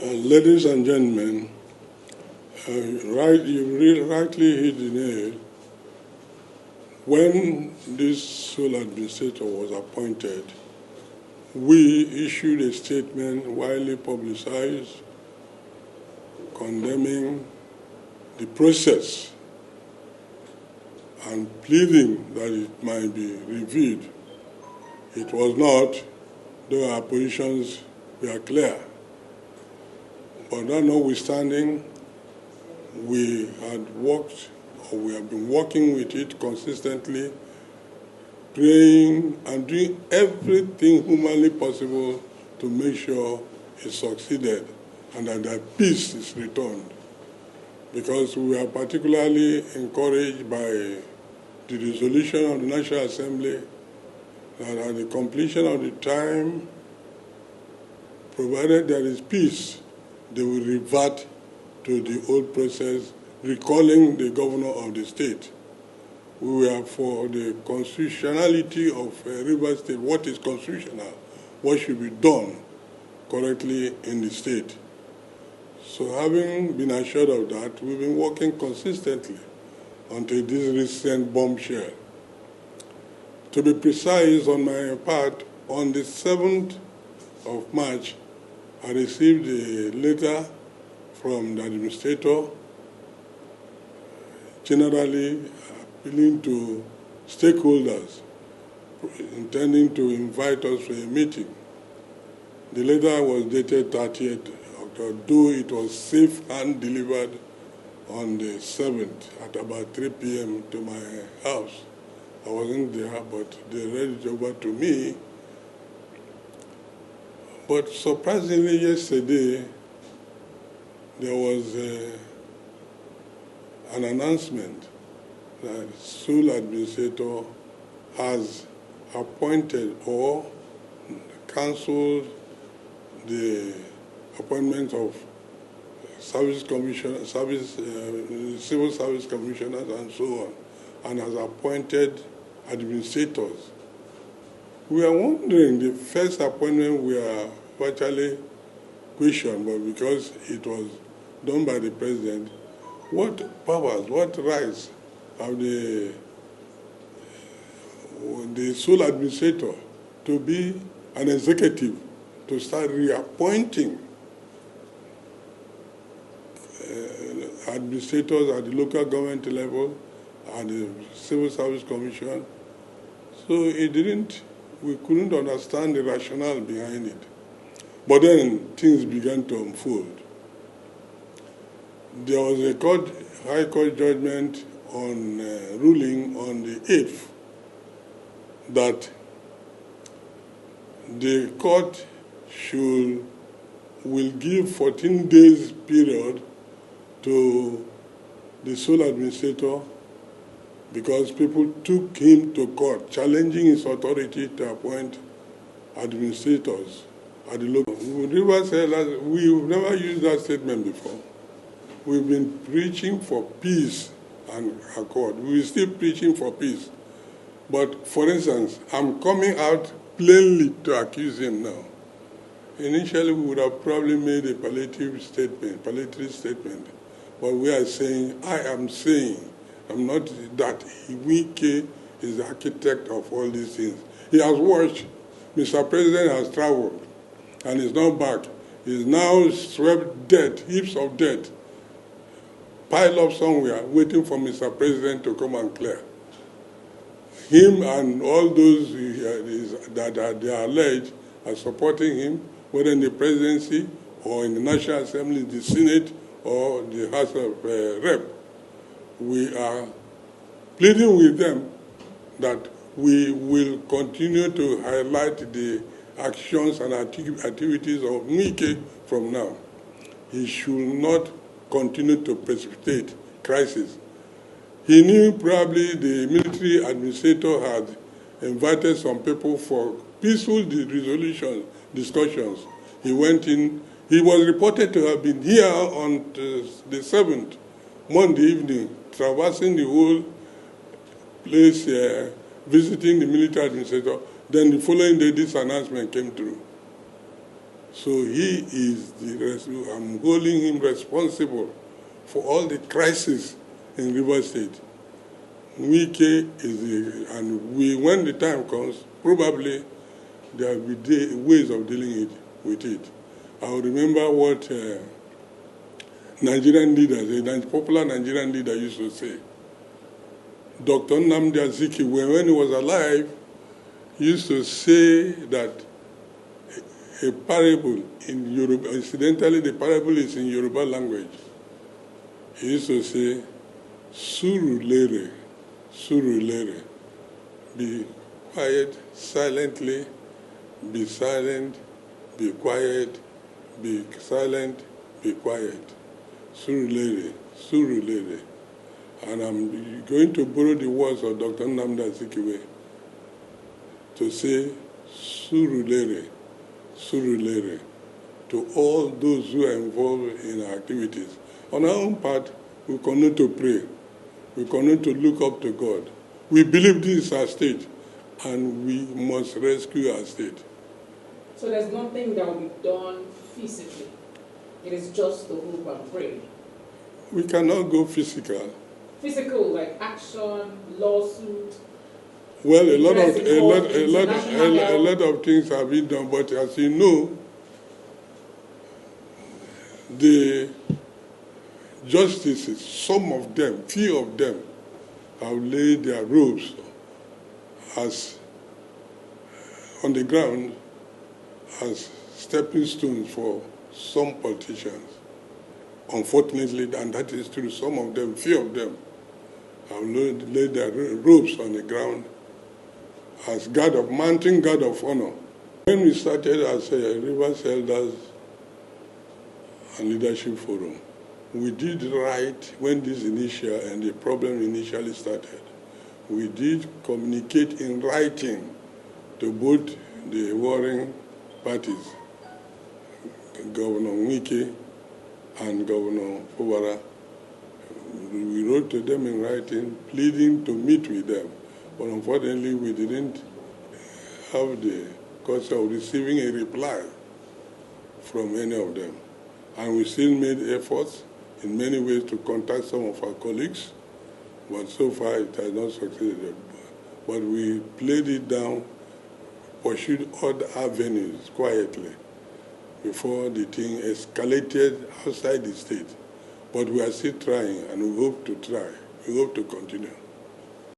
Ladies and gentlemen, you rightly hit the nail. When this sole administrator was appointed, we issued a statement widely publicized condemning the process and pleading that it might be reviewed. It was not, though our positions were clear. But that notwithstanding, we have been working with it consistently, praying and doing everything humanly possible to make sure it succeeded and that peace is returned. Because we are particularly encouraged by the resolution of the National Assembly that at the completion of the time, provided there is peace, they will revert to the old process, recalling the governor of the state. We were for the constitutionality of River State, what is constitutional, what should be done correctly in the state. So having been assured of that, we've been working consistently until this recent bombshell. To be precise, on my part, on the 7th of March, I received a letter from the administrator generally appealing to stakeholders, intending to invite us for a meeting. The letter was dated 30th October, though it was safe hand delivered on the 7th at about 3 p.m. to my house. I wasn't there, but they read it over to me. But surprisingly, yesterday, there was an announcement that the sole administrator has appointed or cancelled the appointment of civil service commissioners and so on, and has appointed administrators. We are wondering, the first appointment we are virtually questioned, but because it was done by the president, what powers, what rights have the sole administrator to be an executive, to start reappointing administrators at the local government level and the Civil Service Commission? So we couldn't understand the rationale behind it. But then things began to unfold. There was a High Court judgment on ruling on the 8th that the court will give 14 days period to the sole administrator because people took him to court, challenging his authority to appoint administrators at the local. River said that we've never used that statement before. We've been preaching for peace and accord. We're still preaching for peace. But for instance, I'm coming out plainly to accuse him now. Initially, we would have probably made a palliative statement. But we are saying, I am saying, I'm not that Wike is the architect of all these things. He has watched. Mr. President has traveled and is not back. He's now swept debt, heaps of debt, piled up somewhere, waiting for Mr. President to come and clear. Him and all those that they are alleged are supporting him, whether in the presidency or in the National Assembly, the Senate, or the House of Rep. We are pleading with them that we will continue to highlight the actions and activities of Wike from now. He should not continue to precipitate crisis. He knew probably the military administrator had invited some people for peaceful resolution discussions. He went in. He was reported to have been here on the 7th, Monday evening, traversing the whole place, visiting the military administrator. Then the following day, this announcement came through. So he is I'm holding him responsible for all the crises in River State. Wike is when the time comes, probably there will be ways of dealing with it. I will remember what Nigerian leaders, a popular Nigerian leader used to say. Dr. Nnamdi Azikiwe, when he was alive, used to say that a parable in Yoruba, incidentally the parable is in Yoruba language. He used to say, Surulere, Surulere, be quiet, silently, be silent, be quiet, be silent, be quiet. Surulere, Surulere. And I'm going to borrow the words of Dr. Nnamdi Azikiwe to say, Surulere, Surulere, to all those who are involved in our activities. On our own part, we continue to pray. We continue to look up to God. We believe this is our state, and we must rescue our state. So there's nothing that will be done physically. It is just to hope and pray. We cannot go physical. Physical, like action, lawsuit. Well, a lot of things have been done, but as you know, the justices, some of them, few of them, have laid their robes as on the ground as stepping stones for some politicians. Unfortunately, and that is true, some of them, few of them, have laid their robes on the ground as mounting guard of honor. When we started as a Rivers Elders and Leadership Forum, we did write, when this and the problem initially started, we did communicate in writing to both the warring parties, Governor Wike and Governor Fubara. We wrote to them in writing, pleading to meet with them. But unfortunately, we didn't have the cost of receiving a reply from any of them. And we still made efforts in many ways to contact some of our colleagues, but so far it has not succeeded. But we played it down, pursued other avenues quietly before the thing escalated outside the state. But we are still trying, and we hope to try. We hope to continue.